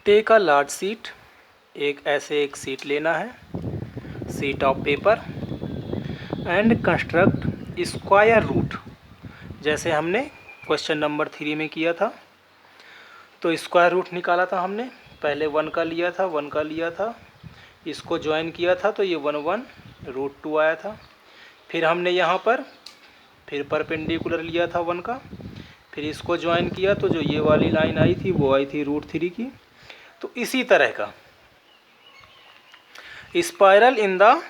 Take a large sheet, एक sheet लेना है, sheet of paper, and construct square root, जैसे हमने क्वेश्चन नंबर 3 में किया था। तो स्क्वायर रूट निकाला था हमने, पहले 1 का लिया था, इसको ज्वाइन किया था तो ये 1/√2 आया था। फिर हमने यहाँ पर फिर परपेंडिकुलर लिया था 1 का, फिर इसको ज्वाइन किया तो जो ये वाली लाइन आई थी वो आई थी √3 की। तो इसी तरह का स्पाइरल इन द,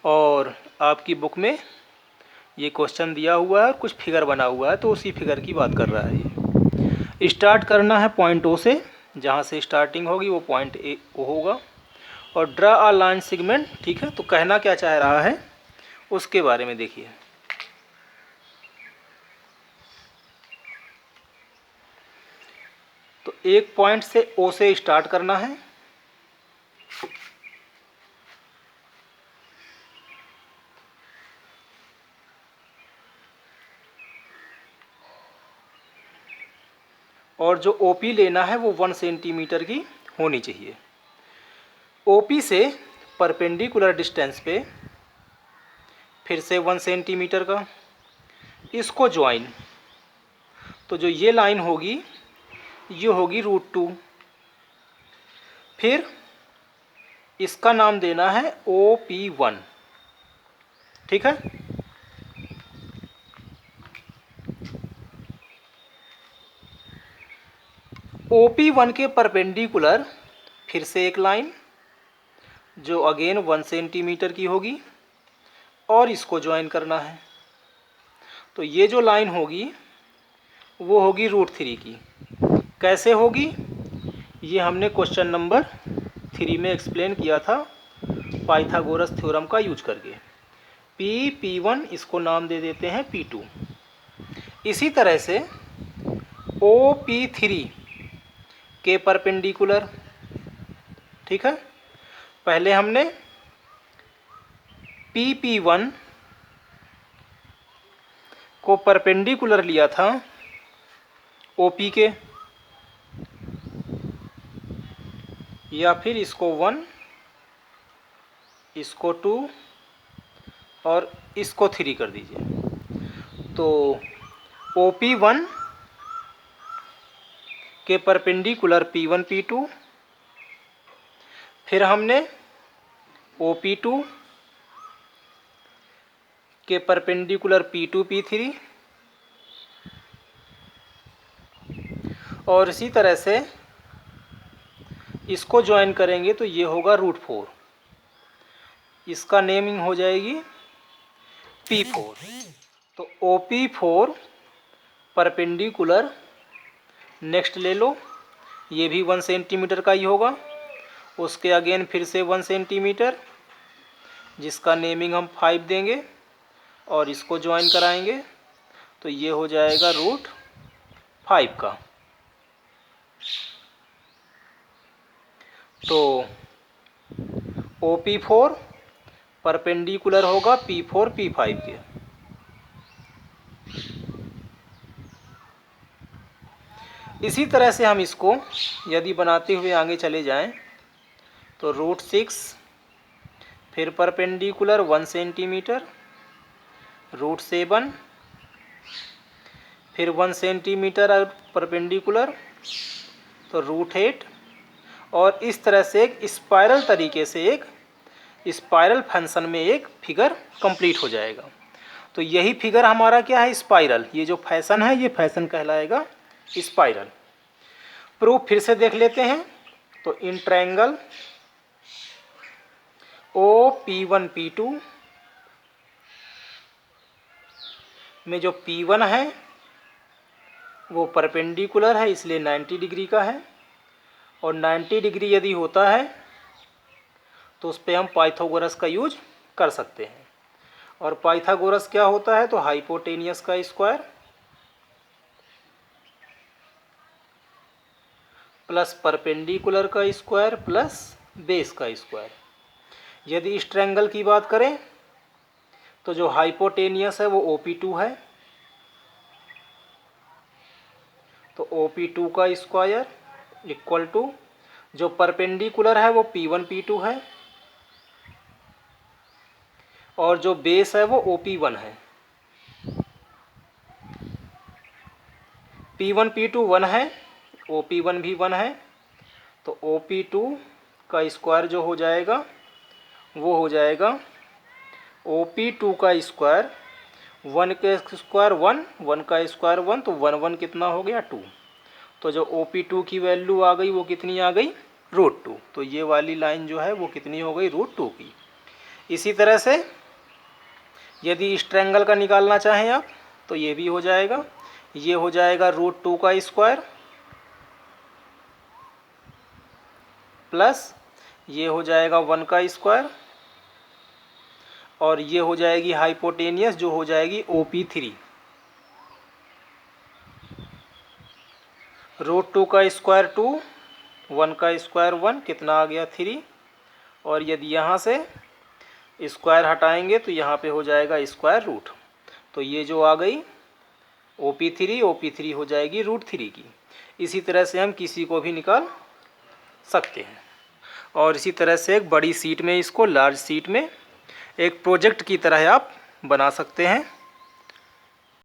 और आपकी बुक में ये क्वेश्चन दिया हुआ है और कुछ फिगर बना हुआ है, तो उसी फिगर की बात कर रहा है ये। स्टार्ट करना है पॉइंट ओ से, जहाँ से स्टार्टिंग होगी वो पॉइंट ओ होगा, और ड्रा अ लाइन सेगमेंट। ठीक है, तो कहना क्या चाह रहा है उसके बारे में देखिए। तो एक पॉइंट से ओ से स्टार्ट करना है, और जो ओपी लेना है वो 1 सेंटीमीटर की होनी चाहिए। ओपी से परपेंडिकुलर डिस्टेंस पे फिर से 1 सेंटीमीटर का, इसको ज्वाइन, तो जो ये लाइन होगी ये होगी √2। फिर इसका नाम देना है OP1। ठीक है, OP1 के परपेंडिकुलर फिर से एक लाइन जो अगेन 1 सेंटीमीटर की होगी, और इसको ज्वाइन करना है। तो ये जो लाइन होगी वो होगी √3 की। कैसे होगी ये हमने क्वेश्चन नंबर 3 में एक्सप्लेन किया था पाइथागोरस थ्योरम का यूज करके। P1 इसको नाम दे देते हैं P2। इसी तरह से OP3 के परपेंडिकुलर, ठीक है, पहले हमने PP1 को परपेंडिकुलर लिया था OP के, या फिर इसको 1, इसको 2 और इसको 3 कर दीजिए। तो OP1 के परपेंडिकुलर P1 P2, फिर हमने OP2 के परपेंडिकुलर P2 P3, और इसी तरह से इसको ज्वाइन करेंगे तो ये होगा √4। इसका नेमिंग हो जाएगी P4। तो OP4 परपेंडिकुलर नेक्स्ट ले लो, ये भी 1 सेंटीमीटर का ही होगा, उसके अगेन फिर से 1 सेंटीमीटर, जिसका नेमिंग हम 5 देंगे, और इसको ज्वाइन कराएंगे तो ये हो जाएगा √5 का। तो OP4 परपेंडिकुलर होगा P4 P5 के। इसी तरह से हम इसको यदि बनाते हुए आगे चले जाएं तो √6, फिर परपेंडिकुलर 1 सेंटीमीटर, √7, फिर 1 सेंटीमीटर परपेंडिकुलर, तो √8, और इस तरह से एक स्पाइरल तरीके से एक स्पाइरल फंक्शन में एक फिगर कंप्लीट हो जाएगा। तो यही फिगर हमारा क्या है, स्पाइरल। ये जो फैशन है ये फैशन कहलाएगा स्पाइरल। प्रूफ फिर से देख लेते हैं। तो इन ट्रायंगल OP1 P2 में जो P1 है वो परपेंडिकुलर है, इसलिए 90 डिग्री का है, और 90 डिग्री यदि होता है तो उस पर हम पाइथागोरस का यूज कर सकते हैं। और पाइथागोरस क्या होता है, तो हाइपोटेनियस का स्क्वायर प्लस परपेंडिकुलर का स्क्वायर प्लस बेस का स्क्वायर। यदि इस ट्रायंगल की बात करें तो जो हाइपोटेनियस है वो OP2 है, तो OP2 का स्क्वायर इक्वल टू जो परपेंडिकुलर है वो P1 P2 है और जो बेस है वो OP1 है। P1 P2 1 है, OP1 भी 1 है, तो OP2 का स्क्वायर जो हो जाएगा वो हो जाएगा OP2 का स्क्वायर, 1 का स्क्वायर 1, 1 का स्क्वायर 1, तो 1 1 कितना हो गया 2। तो जो OP2 की वैल्यू आ गई वो कितनी आ गई √2। तो ये वाली लाइन जो है वो कितनी हो गई √2 की। इसी तरह से यदि इस ट्रायंगल का निकालना चाहें आप तो ये भी हो जाएगा, ये हो जाएगा √2 का स्क्वायर प्लस ये हो जाएगा 1 का स्क्वायर और ये हो जाएगी हाइपोटेनियस जो हो जाएगी OP3। √2 का स्क्वायर 2, 1 का स्क्वायर 1, कितना आ गया 3। और यदि यहाँ से स्क्वायर हटाएंगे तो यहाँ पे हो जाएगा स्क्वायर रूट। तो ये जो आ गई OP3 हो जाएगी √3 की। इसी तरह से हम किसी को भी निकाल सकते हैं। और इसी तरह से एक बड़ी शीट में, इसको लार्ज शीट में एक प्रोजेक्ट की तरह आप बना सकते हैं।